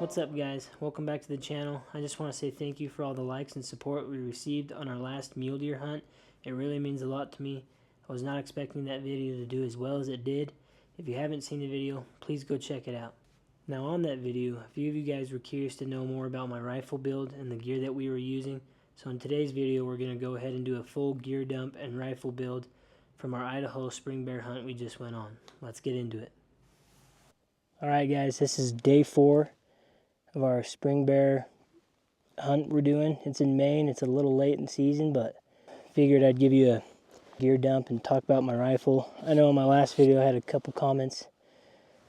What's up, guys? Welcome back to the channel. I just want to say thank you for all the likes and support we received on our last mule deer hunt. It really means a lot to me. I was not expecting that video to do as well as it did. If you haven't seen the video, please go check it out. Now, on that video, a few of you guys were curious to know more about my rifle build and the gear that we were using. So in today's video, we're going to go ahead and do a full gear dump and rifle build from our Idaho spring bear hunt we just went on. Let's get into it. Alright guys, this is day 4 of our spring bear hunt we're doing. It's in Maine. It's a little late in season, but figured I'd give you a gear dump and talk about my rifle. I know in my last video I had a couple comments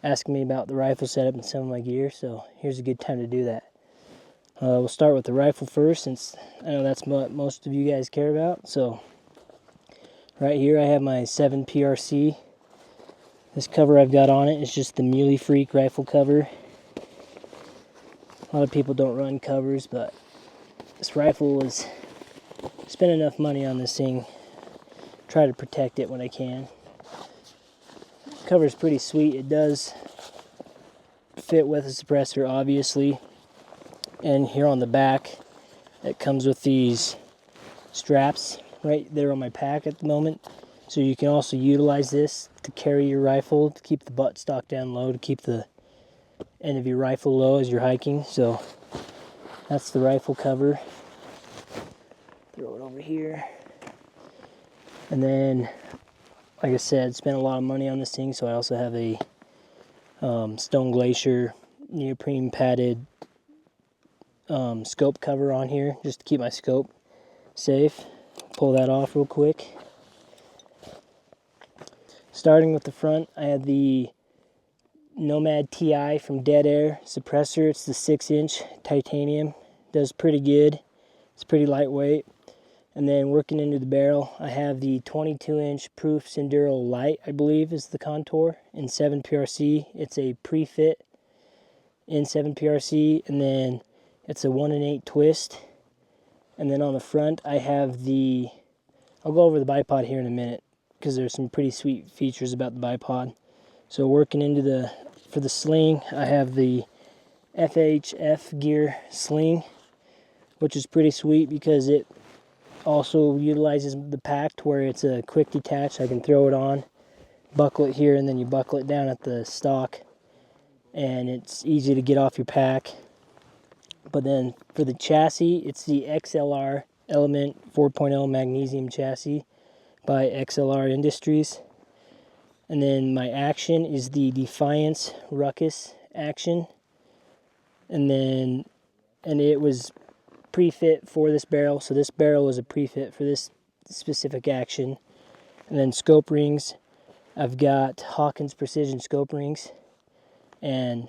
asking me about the rifle setup and some of my gear, so here's a good time to do that. We'll start with the rifle first, since I know that's what most of you guys care about. So right here I have my 7 PRC. This cover I've got on it is just the Muley Freak rifle cover. A lot of people don't run covers, but this rifle was spent enough money on this thing. Try to protect it when I can. The cover's pretty sweet. It does fit with a suppressor, obviously. And here on the back, it comes with these straps right there on my pack at the moment. So you can also utilize this to carry your rifle, to keep the butt stock down low, to keep the end of your rifle low as you're hiking. So that's the rifle cover. Throw it over here. And then, like I said, spent a lot of money on this thing, so I also have a Stone Glacier neoprene padded scope cover on here, just to keep my scope safe. Pull that off real quick. Starting with the front, I have the Nomad TI from Dead Air suppressor. It's the 6-inch titanium. Does pretty good. It's pretty lightweight. And then working into the barrel, I have the 22-inch Proof Senduro Light, I believe is the contour, in 7 PRC. It's a pre-fit in 7 PRC, and then it's a 1-in-8 twist. And then on the front, I have the, I'll go over the bipod here in a minute, because there's some pretty sweet features about the bipod. So working into the, for the sling, I have the FHF gear sling, which is pretty sweet because it also utilizes the pack to where it's a quick detach. I can throw it on, buckle it here, and then you buckle it down at the stock, and it's easy to get off your pack. But then for the chassis, it's the XLR Element 4.0 magnesium chassis by XLR Industries. And then my action is the Defiance Ruckus action. And it was pre-fit for this barrel. So this barrel was a pre-fit for this specific action. And then scope rings. I've got Hawkins Precision scope rings. And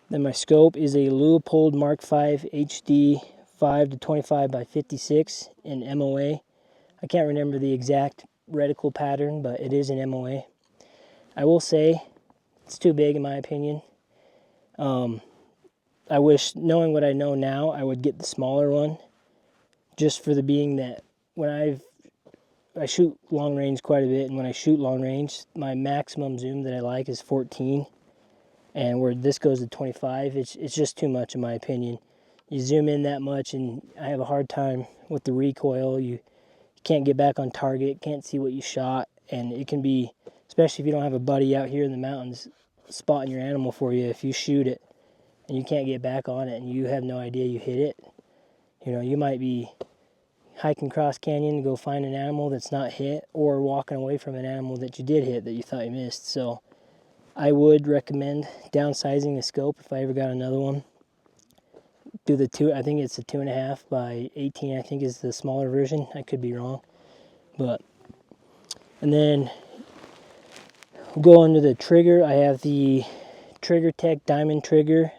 then my scope is a Leupold Mark V HD 5 to 25 by 56 in MOA. I can't remember the exact reticle pattern, but it is in MOA. I will say it's too big in my opinion. I wish, knowing what I know now, I would get the smaller one, just for the being that when I shoot long range quite a bit, and when I shoot long range, my maximum zoom that I like is 14, and where this goes to 25, it's just too much in my opinion. You zoom in that much, and I have a hard time with the recoil. You can't get back on target, can't see what you shot, and it can be, especially if you don't have a buddy out here in the mountains spotting your animal for you, if you shoot it and you can't get back on it and you have no idea you hit it. You know, you might be hiking cross canyon to go find an animal that's not hit, or walking away from an animal that you did hit that you thought you missed. So I would recommend downsizing the scope if I ever got another one. Do the two, I think it's a 2.5 by 18, I think is the smaller version. I could be wrong. And then we'll go into the trigger. I have the Trigger Tech Diamond Trigger.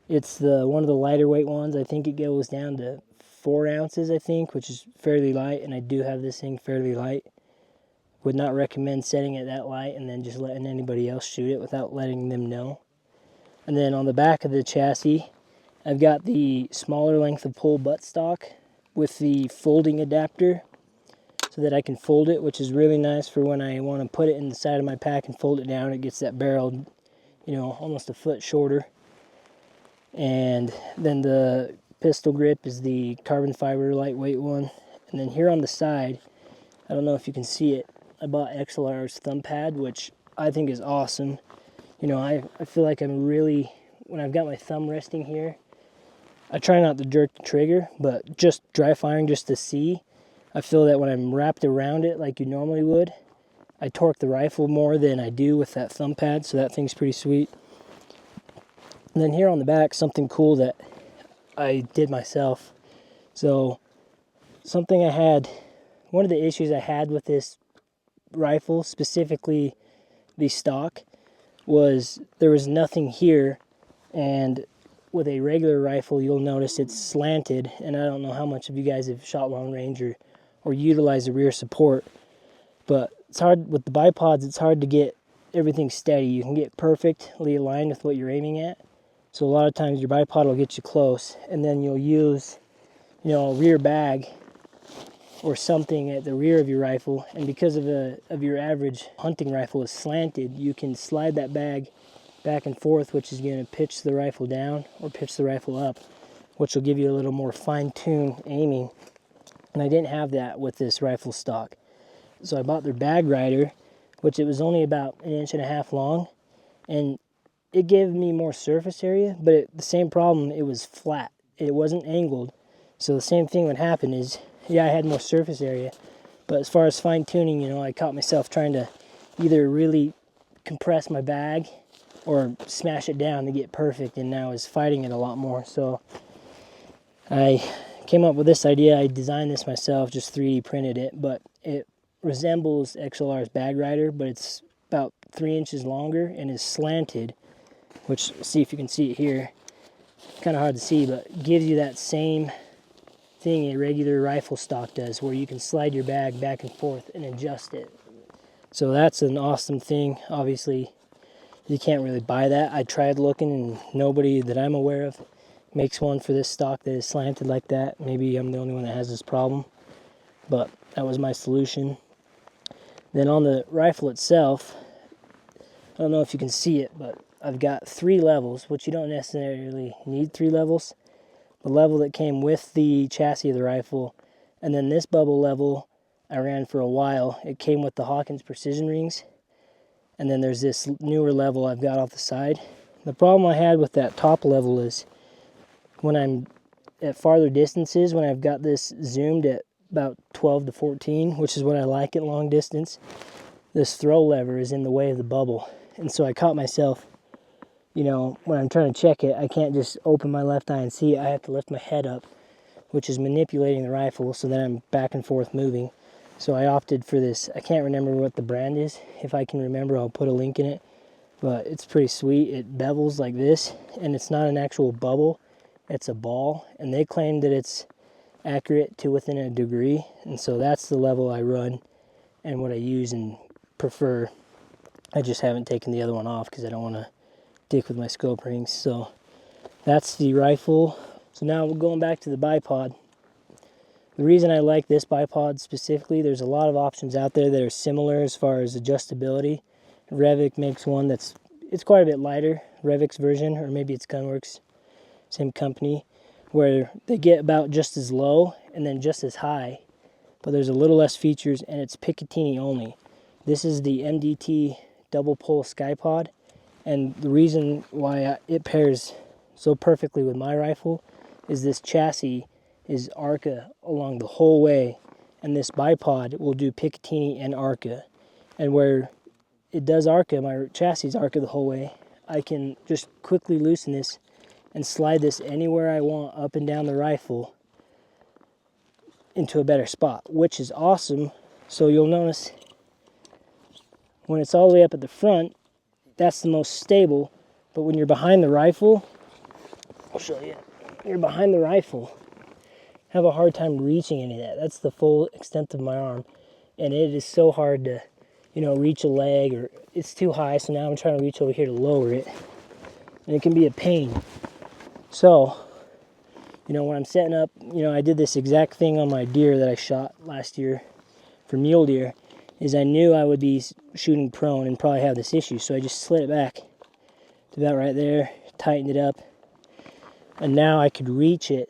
It's the one of the lighter weight ones. I think it goes down to 4 ounces, I think, which is fairly light, and I do have this thing fairly light. Would not recommend setting it that light and then just letting anybody else shoot it without letting them know. And then on the back of the chassis, I've got the smaller length of pull buttstock with the folding adapter so that I can fold it, which is really nice for when I want to put it in the side of my pack and fold it down. It gets that barrel, you know, almost a foot shorter. And then the pistol grip is the carbon fiber lightweight one. And then here on the side, I don't know if you can see it, I bought XLR's thumb pad, which I think is awesome. You know, I feel like I'm really, when I've got my thumb resting here, I try not to jerk the trigger, but just dry firing just to see, I feel that when I'm wrapped around it like you normally would, I torque the rifle more than I do with that thumb pad, so that thing's pretty sweet. And then here on the back, something cool that I did myself. So something I had, one of the issues I had with this rifle, specifically the stock, was there was nothing here, and with a regular rifle you'll notice it's slanted, and I don't know how much of you guys have shot long range or utilized the rear support, but it's hard with the bipods. It's hard to get everything steady. You can get perfectly aligned with what you're aiming at, so a lot of times your bipod will get you close, and then you'll use, you know, a rear bag or something at the rear of your rifle, and because of your average hunting rifle is slanted, you can slide that bag back and forth, which is going to pitch the rifle down or pitch the rifle up, which will give you a little more fine-tuned aiming. And I didn't have that with this rifle stock, so I bought their bag rider, which it was only about 1.5 inches long, and it gave me more surface area, but the same problem, it was flat, it wasn't angled. So the same thing would happen is, yeah, I had more surface area, but as far as fine tuning, you know, I caught myself trying to either really compress my bag or smash it down to get perfect, and now I was fighting it a lot more. So I came up with this idea. I designed this myself, just 3D printed it, but it resembles XLR's bag rider, but it's about 3 inches longer and is slanted, which, see if you can see it here, kind of hard to see, but gives you that same thing a regular rifle stock does, where you can slide your bag back and forth and adjust it. So that's an awesome thing. Obviously you can't really buy that. I tried looking, and nobody that I'm aware of makes one for this stock that is slanted like that. Maybe I'm the only one that has this problem, but that was my solution. Then on the rifle itself, I don't know if you can see it, but I've got 3 levels, which you don't necessarily need 3 levels. The level that came with the chassis of the rifle, and then this bubble level I ran for a while. It came with the Hawkins precision rings, and then there's this newer level I've got off the side. The problem I had with that top level is when I'm at farther distances, when I've got this zoomed at about 12 to 14, which is what I like at long distance, this throw lever is in the way of the bubble. And so I caught myself, you know, when I'm trying to check it, I can't just open my left eye and see it. I have to lift my head up, which is manipulating the rifle, so that I'm back and forth moving. So I opted for this. I can't remember what the brand is. If I can remember, I'll put a link in it. But it's pretty sweet. It bevels like this, and it's not an actual bubble. It's a ball, and they claim that it's accurate to within a degree. And so that's the level I run and what I use and prefer. I just haven't taken the other one off because I don't want to dick with my scope rings. So that's the rifle. So now we're going back to the bipod. The reason I like this bipod specifically, there's a lot of options out there that are similar as far as adjustability. Revic makes one it's quite a bit lighter, Revic's version, or maybe it's Gunworks, same company, where they get about just as low and then just as high, but there's a little less features, and it's Picatinny only. This is the MDT double pole SkyPod, and the reason why it pairs so perfectly with my rifle is this chassis is Arca along the whole way, and this bipod will do Picatinny and Arca. And where it does Arca, my chassis is Arca the whole way, I can just quickly loosen this and slide this anywhere I want up and down the rifle into a better spot, which is awesome. So you'll notice when it's all the way up at the front, that's the most stable, but when you're behind the rifle, I'll show you, you're behind the rifle, have a hard time reaching any of that. That's the full extent of my arm, and it is so hard to, you know, reach a leg, or it's too high, so now I'm trying to reach over here to lower it, and it can be a pain. So, you know, when I'm setting up, you know, I did this exact thing on my deer that I shot last year for mule deer, is I knew I would be shooting prone and probably have this issue, so I just slid it back to about right there, tightened it up, And now I could reach it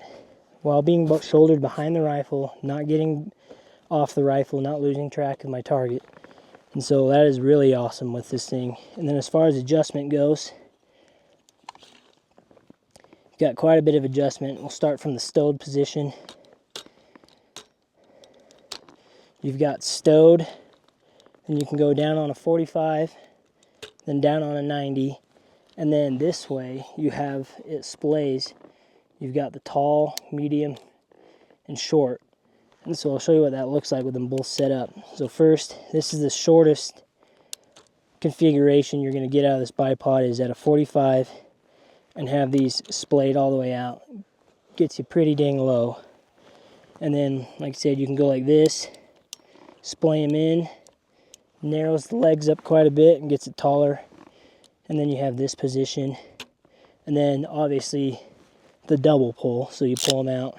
while being shouldered behind the rifle, not getting off the rifle, not losing track of my target. And so that is really awesome with this thing. And then as far as adjustment goes, got quite a bit of adjustment. We'll start from the stowed position. You've got stowed, and you can go down on a 45, then down on a 90, and then this way you have it splays. You've got the tall, medium, and short. And so I'll show you what that looks like with them both set up. So first, this is the shortest configuration you're going to get out of this bipod, is at a 45 and have these splayed all the way out. Gets you pretty dang low. And then, like I said, you can go like this, splay them in, narrows the legs up quite a bit and gets it taller. And then you have this position. And then obviously the double pull, so you pull them out.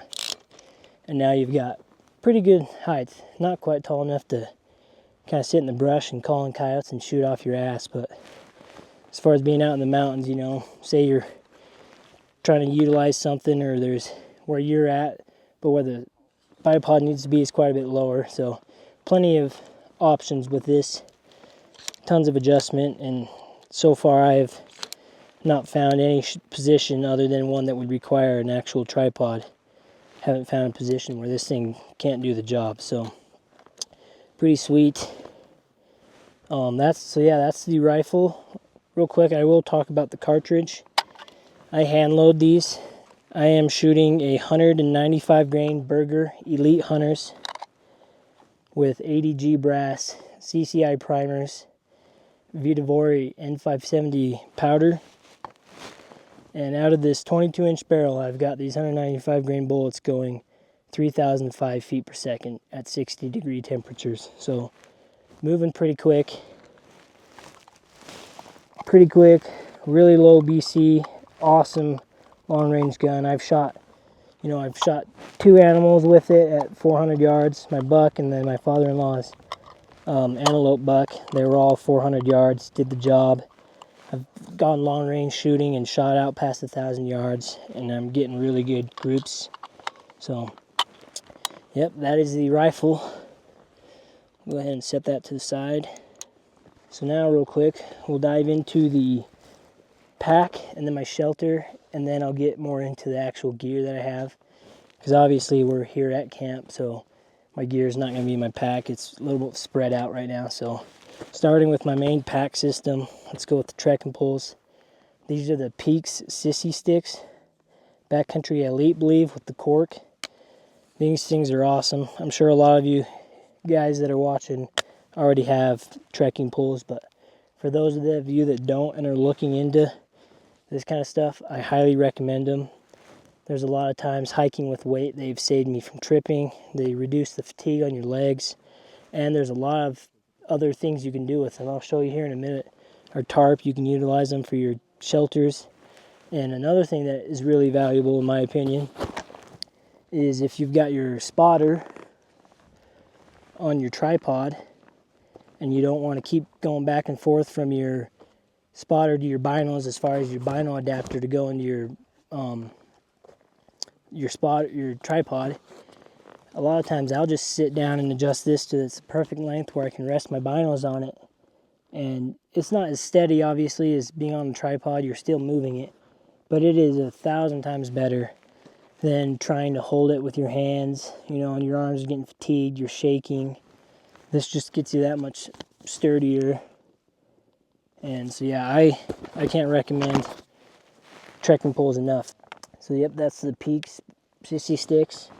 And now you've got pretty good height. Not quite tall enough to kind of sit in the brush and call in coyotes and shoot off your ass, but as far as being out in the mountains, you know, say you're trying to utilize something, or there's where you're at, but where the bipod needs to be is quite a bit lower. So plenty of options with this, tons of adjustment, and so far I have not found any position other than one that would require an actual tripod. Haven't found a position where this thing can't do the job, so pretty sweet. That's the rifle. Real quick, I will talk about the cartridge. I hand load these. I am shooting a 195 grain Berger Elite Hunters with 80G brass, CCI primers, Vitavori N570 powder. And out of this 22-inch barrel, I've got these 195 grain bullets going 3,005 feet per second at 60-degree temperatures. So moving pretty quick, really low BC, awesome long-range gun. I've shot 2 animals with it at 400 yards, my buck and then my father-in-law's antelope buck. They were all 400 yards, did the job. I've gone long range shooting and shot out past 1,000 yards, and I'm getting really good groups. So, yep, that is the rifle. Go ahead and set that to the side. So now real quick, we'll dive into the pack and then my shelter, and then I'll get more into the actual gear that I have. Because obviously we're here at camp, so my gear is not going to be in my pack. It's a little bit spread out right now, so starting with my main pack system, let's go with the trekking poles. These are the Peaks Sissy Sticks, Backcountry Elite, believe, with the cork. These things are awesome. I'm sure a lot of you guys that are watching already have trekking poles, but for those of you that don't and are looking into this kind of stuff, I highly recommend them. There's a lot of times hiking with weight, they've saved me from tripping. They reduce the fatigue on your legs, and there's a lot of other things you can do with them. I'll show you here in a minute. Our tarp, you can utilize them for your shelters. And another thing that is really valuable in my opinion is if you've got your spotter on your tripod and you don't want to keep going back and forth from your spotter to your binos, as far as your bino adapter to go into your tripod. A lot of times I'll just sit down and adjust this to its perfect length where I can rest my binos on it. And it's not as steady, obviously, as being on a tripod. You're still moving it. But it is 1,000 times better than trying to hold it with your hands, you know, and your arms are getting fatigued, you're shaking. This just gets you that much sturdier. And so, yeah, I can't recommend trekking poles enough. So, yep, that's the Peaks Sissy Sticks.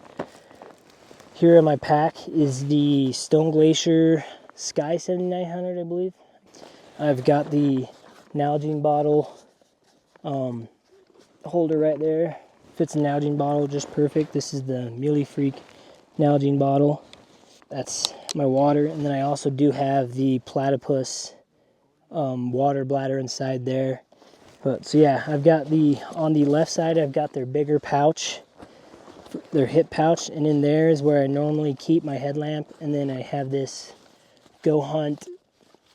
Here in my pack is the Stone Glacier Sky 7900, I believe. I've got the Nalgene bottle holder right there. Fits a Nalgene bottle just perfect. This is the Muley Freak Nalgene bottle. That's my water. And then I also do have the Platypus water bladder inside there. But so yeah, I've got on the left side, I've got their bigger pouch, their hip pouch, and in there is where I normally keep my headlamp. And then I have this Go Hunt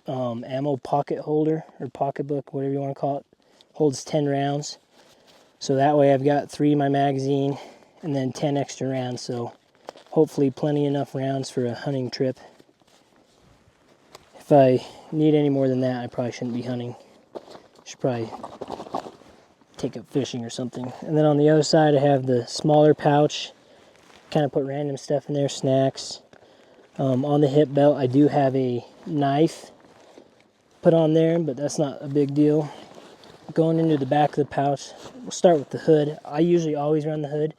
ammo pocket holder or pocketbook, whatever you want to call it. Holds 10 rounds. So that way I've got 3 in my magazine and then 10 extra rounds. So hopefully plenty enough rounds for a hunting trip. If I need any more than that, I probably shouldn't be hunting. Should probably take up fishing or something. And then on the other side I have the smaller pouch. Kind of put random stuff in there, snacks. On the hip belt I do have a knife put on there, but that's not a big deal. Going into the back of the pouch, we'll start with the hood. I usually always run the hood,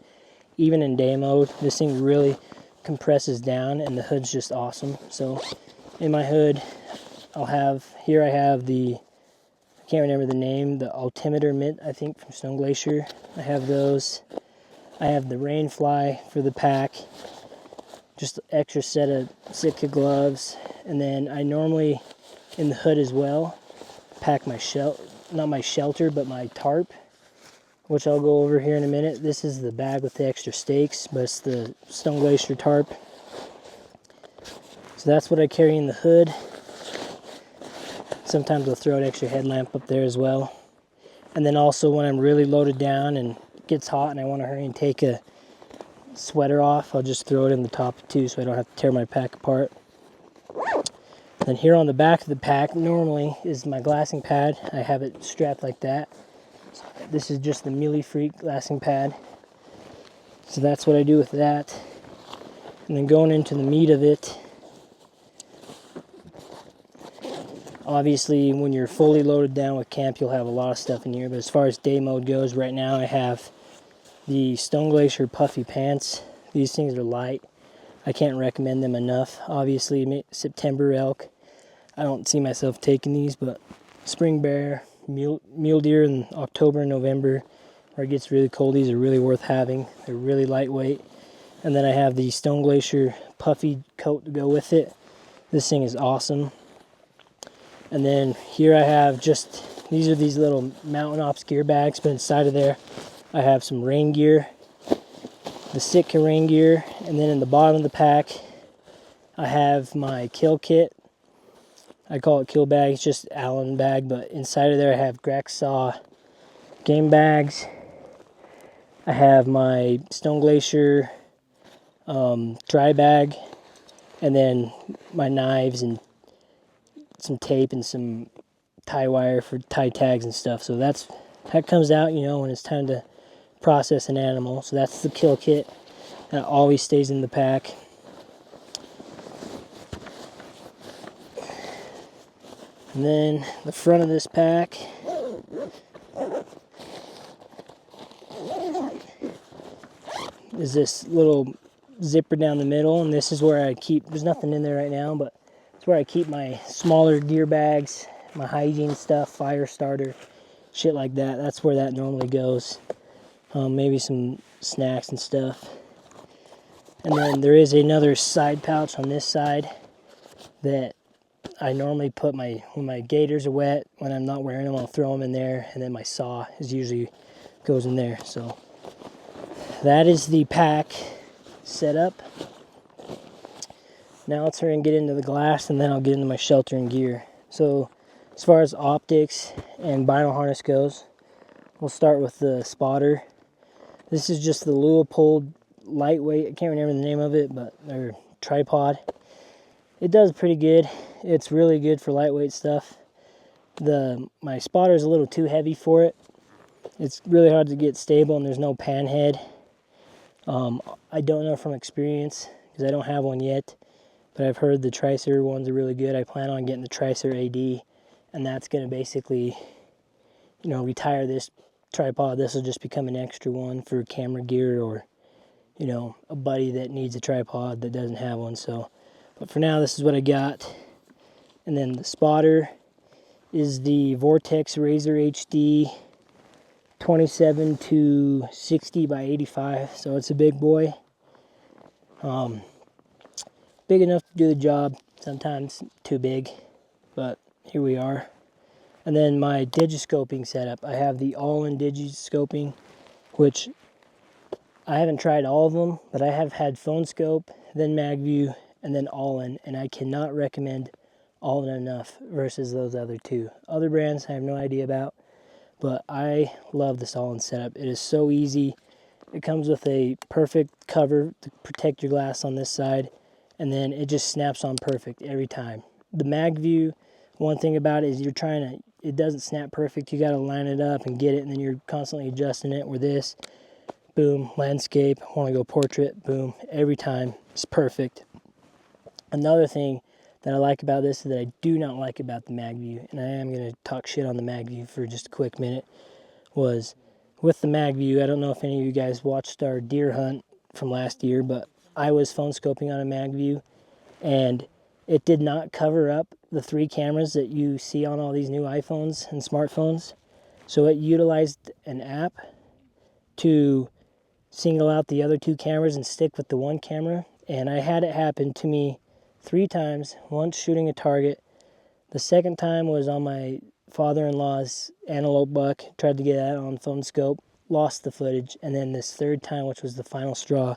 even in day mode. This thing really compresses down and the hood's just awesome. So in my hood, I have the, I can't remember the name, the altimeter mitt, I think, from Stone Glacier. I have those. I have the rain fly for the pack, just an extra set of Sitka gloves. And then I normally, in the hood as well, pack my not my shelter, but my tarp, which I'll go over here in a minute. This is the bag with the extra stakes, but it's the Stone Glacier tarp. So that's what I carry in the hood. Sometimes I'll throw an extra headlamp up there as well. And then also when I'm really loaded down and it gets hot and I want to hurry and take a sweater off, I'll just throw it in the top too so I don't have to tear my pack apart. Then here on the back of the pack normally is my glassing pad. I have it strapped like that. This is just the Mealy Freak glassing pad. So that's what I do with that. And then going into the meat of it, obviously when you're fully loaded down with camp, you'll have a lot of stuff in here. But as far as day mode goes, right now I have the Stone Glacier puffy pants. These things are light. I can't recommend them enough. Obviously September elk, I don't see myself taking these, but spring bear, mule deer in October and November, where it gets really cold, these are really worth having. They're really lightweight. And then I have the Stone Glacier puffy coat to go with it. This thing is awesome. And then here I have these are these little Mountain Ops gear bags, but inside of there I have some rain gear, the Sitka rain gear, and then in the bottom of the pack I have my kill kit. I call it kill bag, it's just Allen bag, but inside of there I have Grex Saw game bags. I have my Stone Glacier dry bag, and then my knives and some tape and some tie wire for tie tags and stuff. So that comes out, when it's time to process an animal. So that's the kill kit. That always stays in the pack. And then the front of this pack is this little zipper down the middle, and this is where I keep, there's nothing in there right now, but it's where I keep my smaller gear bags, my hygiene stuff, fire starter, shit like that. That's where that normally goes. Maybe some snacks and stuff. And then there is another side pouch on this side that I normally put when my gaiters are wet, when I'm not wearing them, I'll throw them in there, and then my saw usually goes in there. So that is the pack set up. Now let's hurry and get into the glass, and then I'll get into my shelter and gear. So as far as optics and bino harness goes, we'll start with the spotter. This is just the Leupold lightweight, I can't remember the name of it, but their tripod. It does pretty good. It's really good for lightweight stuff. My spotter is a little too heavy for it. It's really hard to get stable, and there's no pan head. I don't know from experience because I don't have one yet, but I've heard the Tricer ones are really good. I plan on getting the Tricer AD, and that's going to basically, retire this tripod. This will just become an extra one for camera gear, or a buddy that needs a tripod that doesn't have one. So, but for now, this is what I got. And then the spotter is the Vortex Razor HD 27 to 60 by 85. So it's a big boy. Big enough to do the job. Sometimes too big, but here we are. And then my digiscoping setup. I have the all-in digiscoping, which I haven't tried all of them, but I have had phone scope, then MagView, and then all-in, and I cannot recommend all-in enough versus those other two. Other brands I have no idea about, But I love this all-in setup. It is so easy. It comes with a perfect cover to protect your glass on this side, and then it just snaps on perfect every time. The mag view, one thing about it is it doesn't snap perfect. You got to line it up and get it, and then you're constantly adjusting it. Where this, boom, landscape, want to go portrait, boom, every time. It's perfect. Another thing that I like about this that I do not like about the mag view, and I am going to talk shit on the mag view for just a quick minute, was with the mag view, I don't know if any of you guys watched our deer hunt from last year, but I was phone scoping on a mag view, and it did not cover up the 3 cameras that you see on all these new iPhones and smartphones. So it utilized an app to single out the other 2 cameras and stick with the 1 camera. And I had it happen to me 3 times, once shooting a target. The second time was on my father-in-law's antelope buck, tried to get that on phone scope, lost the footage. And then this third time, which was the final straw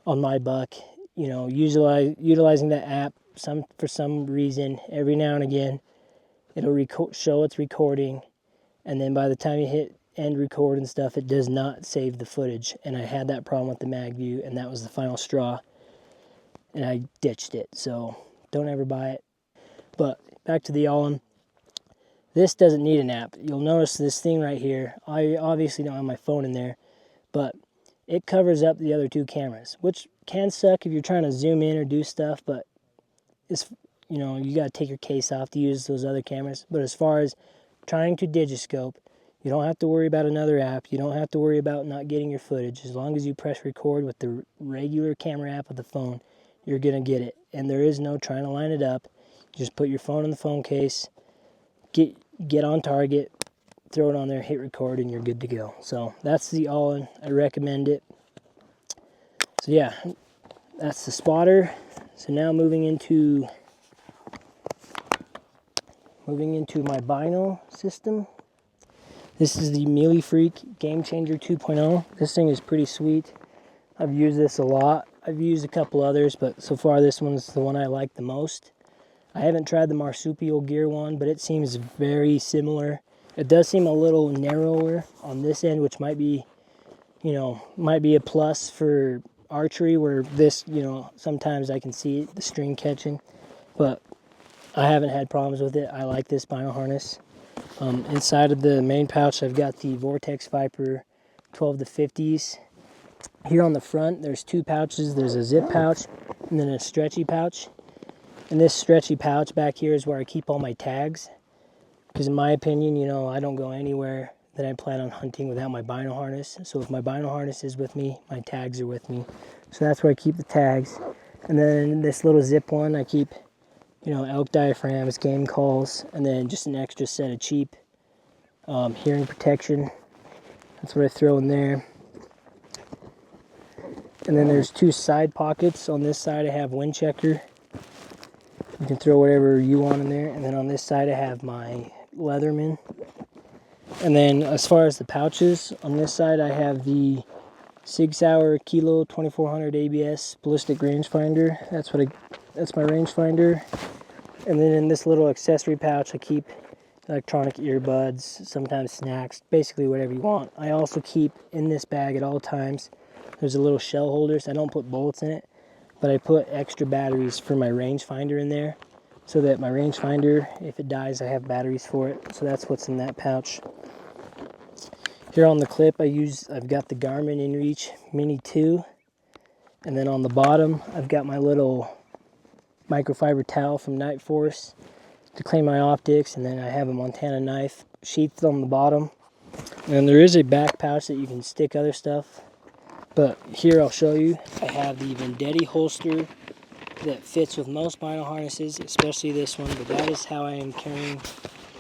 on my buck, utilizing that app, for some reason, every now and again, it'll show it's recording, and then by the time you hit end record and stuff, it does not save the footage. And I had that problem with the mag view, and that was the final straw, and I ditched it. So don't ever buy it. But back to the all-in. This doesn't need an app. You'll notice this thing right here. I obviously don't have my phone in there, but it covers up the other 2 cameras, which can suck if you're trying to zoom in or do stuff, but it's, you got to take your case off to use those other cameras. But as far as trying to digiscope, you don't have to worry about another app. You don't have to worry about not getting your footage. As long as you press record with the regular camera app of the phone, you're going to get it. And there is no trying to line it up. You just put your phone in the phone case, get on target, throw it on there, hit record, and you're good to go. So that's the all-in. I recommend it. So yeah, that's the spotter. So now moving into my Bino system. This is the Mealy Freak Game Changer 2.0. This thing is pretty sweet. I've used this a lot. I've used a couple others, but so far this one's the one I like the most. I haven't tried the marsupial gear one, but it seems very similar. It does seem a little narrower on this end, which might be a plus for archery, where this, sometimes I can see the string catching, but I haven't had problems with it. I like this Bino harness. Inside of the main pouch, I've got the Vortex Viper 12 to 50s. Here on the front, there's 2 pouches. There's a zip pouch and then a stretchy pouch. And this stretchy pouch back here is where I keep all my tags. Because in my opinion, I don't go anywhere that I plan on hunting without my Bino harness. So if my Bino harness is with me, my tags are with me. So that's where I keep the tags. And then this little zip one, I keep, elk diaphragms, game calls, and then just an extra set of cheap hearing protection. That's what I throw in there. And then there's 2 side pockets. On this side I have wind checker. You can throw whatever you want in there. And then on this side I have my Leatherman. And then as far as the pouches, on this side I have the Sig Sauer Kilo 2400 ABS ballistic rangefinder. That's my rangefinder. And then in this little accessory pouch I keep electronic earbuds, sometimes snacks, basically whatever you want. I also keep in this bag at all times, there's a little shell holder, so I don't put bullets in it, but I put extra batteries for my rangefinder in there, so that my rangefinder, if it dies, I have batteries for it. So that's what's in that pouch. Here on the clip I've got the Garmin InReach Mini 2, and then on the bottom I've got my little microfiber towel from Night Force to clean my optics, and then I have a Montana knife sheathed on the bottom. And there is a back pouch that you can stick other stuff, but here I'll show you. I have the Vendetti holster that fits with most Bino harnesses, especially this one, but that is how I am carrying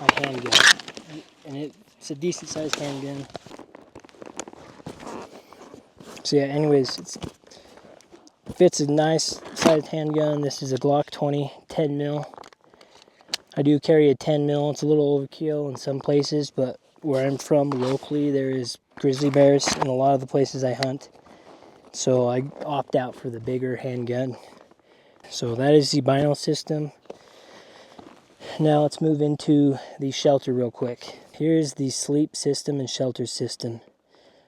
my handgun. And it's a decent sized handgun. So yeah, anyways, it fits a nice sized handgun. This is a Glock 20 10 mil. I do carry a 10 mil. It's a little overkill in some places, but where I'm from locally, there is grizzly bears in a lot of the places I hunt. So I opt out for the bigger handgun. So that is the Bino system. Now let's move into the shelter real quick. here's the sleep system and shelter system.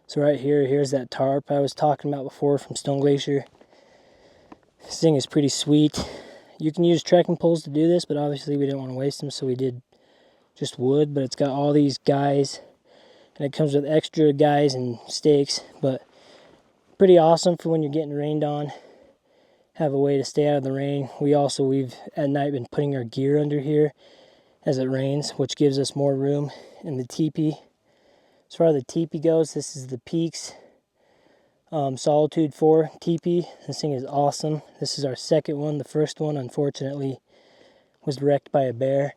So right here, here's that tarp I was talking about before from Stone Glacier. This thing is pretty sweet. You can use trekking poles to do this, but obviously we didn't want to waste them, so we did just wood. But it's got all these guys, and it comes with extra guys and stakes, but pretty awesome for when you're getting rained on. Have a way to stay out of the rain. We've at night been putting our gear under here as it rains, which gives us more room in the teepee. As far as the teepee goes, this is the Peaks Solitude 4 teepee. This thing is awesome. This is our second one. The first one, unfortunately, was wrecked by a bear.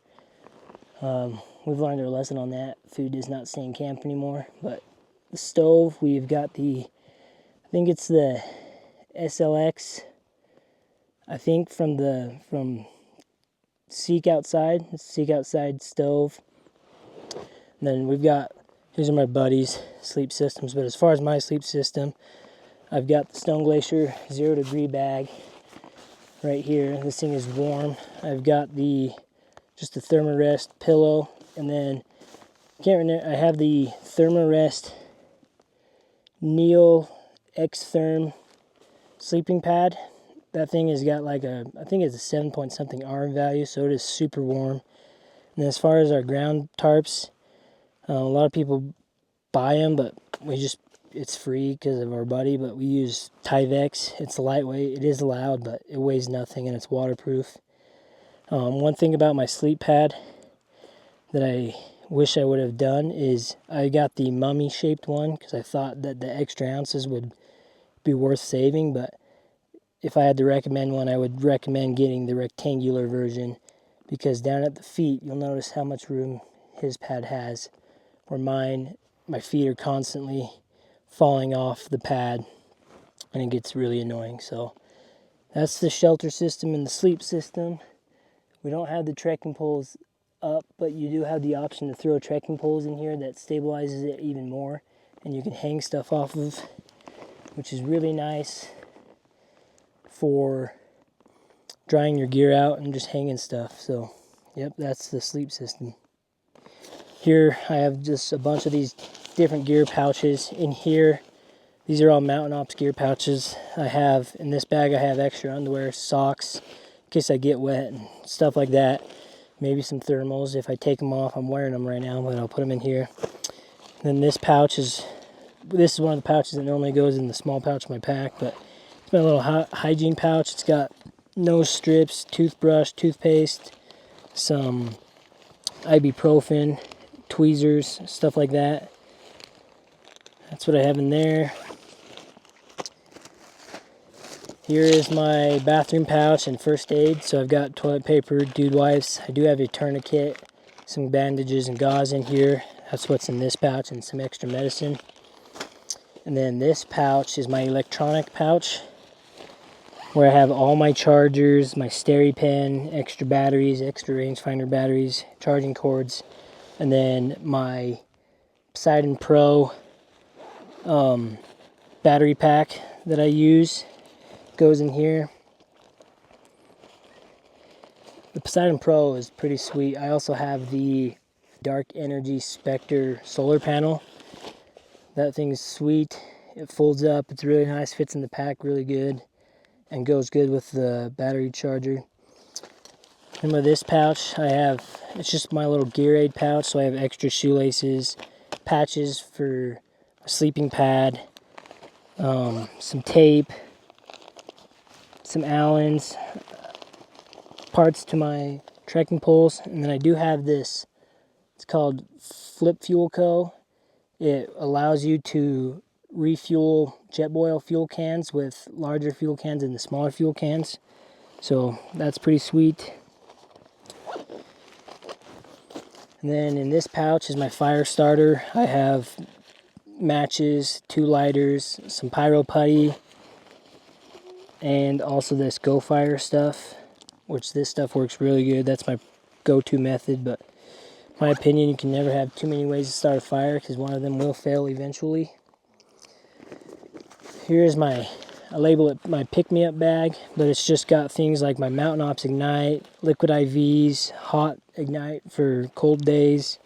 We've learned our lesson on that. Food does not stay in camp anymore. But the stove, we've got I think it's the SLX, I think from Seek Outside. It's Seek Outside stove. And then these are my buddies' sleep systems. But as far as my sleep system, I've got the Stone Glacier 0 degree bag right here. This thing is warm. I've got just the Thermarest pillow, and then I have the Thermarest Neo X-Therm sleeping pad. That thing has got I think it's a 7 point something R value, so it is super warm. And as far as our ground tarps, a lot of people buy them, but it's free because of our buddy, but we use Tyvek. It's lightweight, it is loud, but it weighs nothing and it's waterproof. One thing about my sleep pad that I wish I would have done is I got the mummy shaped one because I thought that the extra ounces would be worth saving, but if I had to recommend one, I would recommend getting the rectangular version, because down at the feet, you'll notice how much room his pad has, where my feet are constantly falling off the pad, and it gets really annoying. So that's the shelter system and the sleep system. We don't have the trekking poles up, but you do have the option to throw trekking poles in here that stabilizes it even more, and you can hang stuff off of, which is really nice for drying your gear out and just hanging stuff. So yep, that's the sleep system. Here I have just a bunch of these different gear pouches in here. These are all Mountain Ops gear pouches. In this bag I have extra underwear, socks, in case I get wet and stuff like that. Maybe some thermals if I take them off. I'm wearing them right now, but I'll put them in here. And then this is one of the pouches that normally goes in the small pouch of my pack, but it's my little hygiene pouch. It's got nose strips, toothbrush, toothpaste, some ibuprofen, tweezers, stuff like that. That's what I have in there. Here is my bathroom pouch and first aid. So I've got toilet paper, dude wipes. I do have a tourniquet, some bandages and gauze in here. That's what's in this pouch, and some extra medicine. And then this pouch is my electronic pouch, where I have all my chargers, my SteriPen, extra batteries, extra rangefinder batteries, charging cords, and then my Poseidon Pro battery pack that I use goes in here. The Poseidon Pro is pretty sweet. I also have the Dark Energy Spectre solar panel. That thing is sweet. It folds up, it's really nice, fits in the pack really good, and goes good with the battery charger. And with this pouch, it's just my little gear aid pouch, so I have extra shoelaces, patches for a sleeping pad, some tape, some Allens, parts to my trekking poles, and then I do have this. It's called Flip Fuel Co. It allows you to refuel Jetboil fuel cans with larger fuel cans and the smaller fuel cans. So that's pretty sweet. And then in this pouch is my fire starter. I have matches, 2 lighters, some pyro putty, and also this Go Fire stuff, which this stuff works really good. That's my go-to method, but in my opinion, you can never have too many ways to start a fire, because one of them will fail eventually. Here's I label it my pick-me-up bag, but it's just got things like my Mountain Ops Ignite, liquid IVs, hot Ignite for cold days,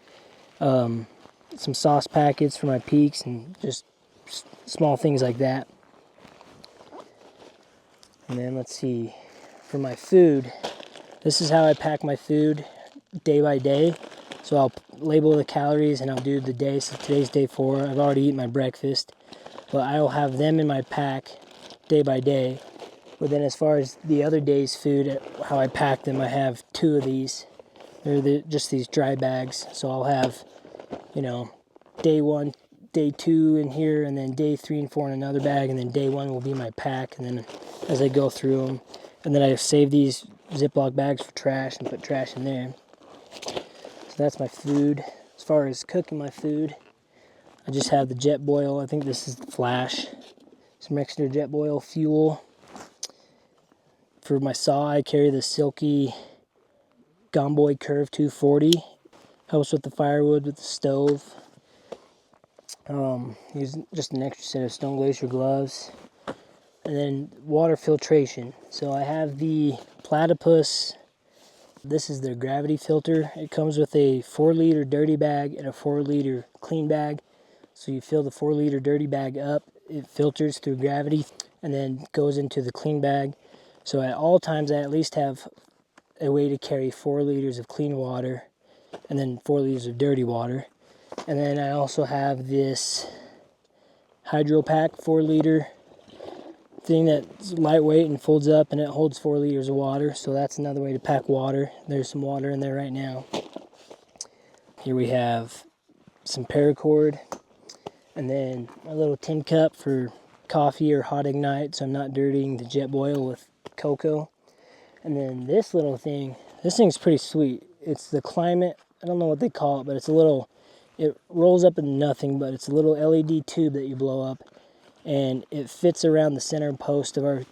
some sauce packets for my peaks, and just small things like that. And then let's see, for my food, this is how I pack my food day by day. So I'll label the calories and I'll do the day. So today's day 4. I've already eaten my breakfast, but I will have them in my pack day by day. But then as far as the other day's food, how I pack them, I have 2 of these. They're just these dry bags. So I'll have, day 1, day 2 in here, and then day 3 and 4 in another bag, and then day 1 will be my pack. And then as I go through them, and then I save these Ziploc bags for trash and put trash in there. So that's my food. As far as cooking my food, I just have the jet boil. I think this is the Flash. Some extra jet boil fuel. For my saw, I carry the Silky Gomboy Curve 240. Helps with the firewood with the stove. Use just an extra set of Stone Glacier gloves. And then water filtration. So I have the Platypus. This is their gravity filter. It comes with a 4-liter dirty bag and a 4-liter clean bag. So you fill the 4-liter dirty bag up, it filters through gravity, and then goes into the clean bag. So at all times I at least have a way to carry 4 liters of clean water and then 4 liters of dirty water. And then I also have this Hydro Pack 4-liter thing that's lightweight and folds up, and it holds 4 liters of water. So that's another way to pack water. There's some water in there right now. Here we have some paracord, and then a little tin cup for coffee or hot ignite, so I'm not dirtying the jet boil with cocoa. And then this little thing, this thing's pretty sweet. It's the Climate, I don't know what they call it, but it's a little, it rolls up into nothing, but it's a little LED tube that you blow up, and it fits around the center post of our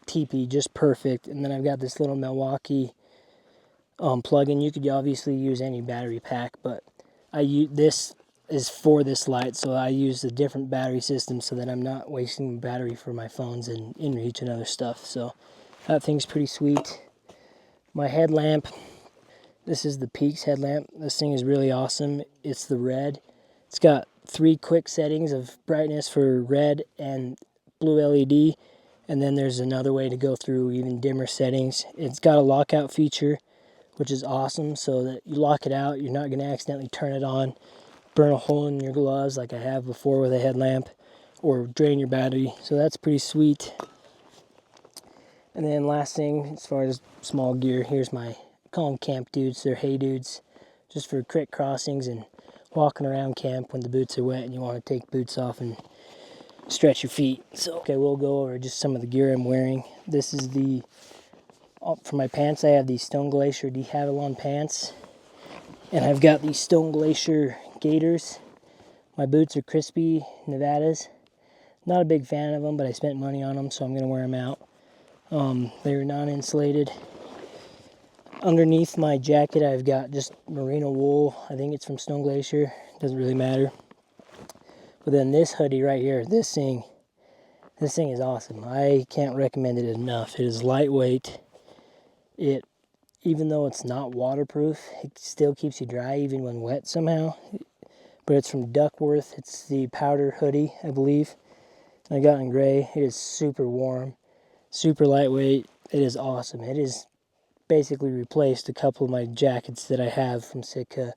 teepee just perfect. And then I've got this little Milwaukee plug-in. You could obviously use any battery pack, but this is for this light, so I use a different battery system so that I'm not wasting battery for my phones and inReach and other stuff. So that thing's pretty sweet. My headlamp, this is the Peaks headlamp. This thing is really awesome. It's the red. It's got 3 quick settings of brightness for red and blue LED, and then there's another way to go through even dimmer settings. It's got a lockout feature, which is awesome, so that you lock it out, you're not going to accidentally turn it on, burn a hole in your gloves like I have before with a headlamp, or drain your battery. So that's pretty sweet. And then last thing, as far as small gear, here's my, I call them camp dudes. They're hay dudes, just for quick crossings and walking around camp when the boots are wet and you want to take boots off and stretch your feet. So okay, we'll go over just some of the gear I'm wearing. This is the, for my pants, I have these Stone Glacier de Havilland pants, and I've got these Stone Glacier gaiters. My boots are Crispy Nevadas. Not a big fan of them, but I spent money on them, so I'm going to wear them out. They're non-insulated. Underneath my jacket, I've got just merino wool. I think it's from Stone Glacier. Doesn't really matter. But then this hoodie right here, this thing is awesome. I can't recommend it enough. It is lightweight. It, even though it's not waterproof, it still keeps you dry even when wet somehow. But it's from Duckworth. It's the powder hoodie, I believe. I got in gray. It is super warm, super lightweight. It is awesome. It is basically replaced a couple of my jackets that I have from Sitka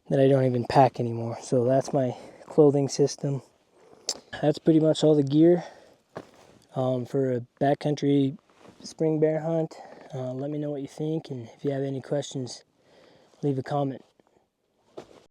that I don't even pack anymore. So that's my clothing system. That's pretty much all the gear for a backcountry spring bear hunt. Let me know what you think, and if you have any questions, leave a comment.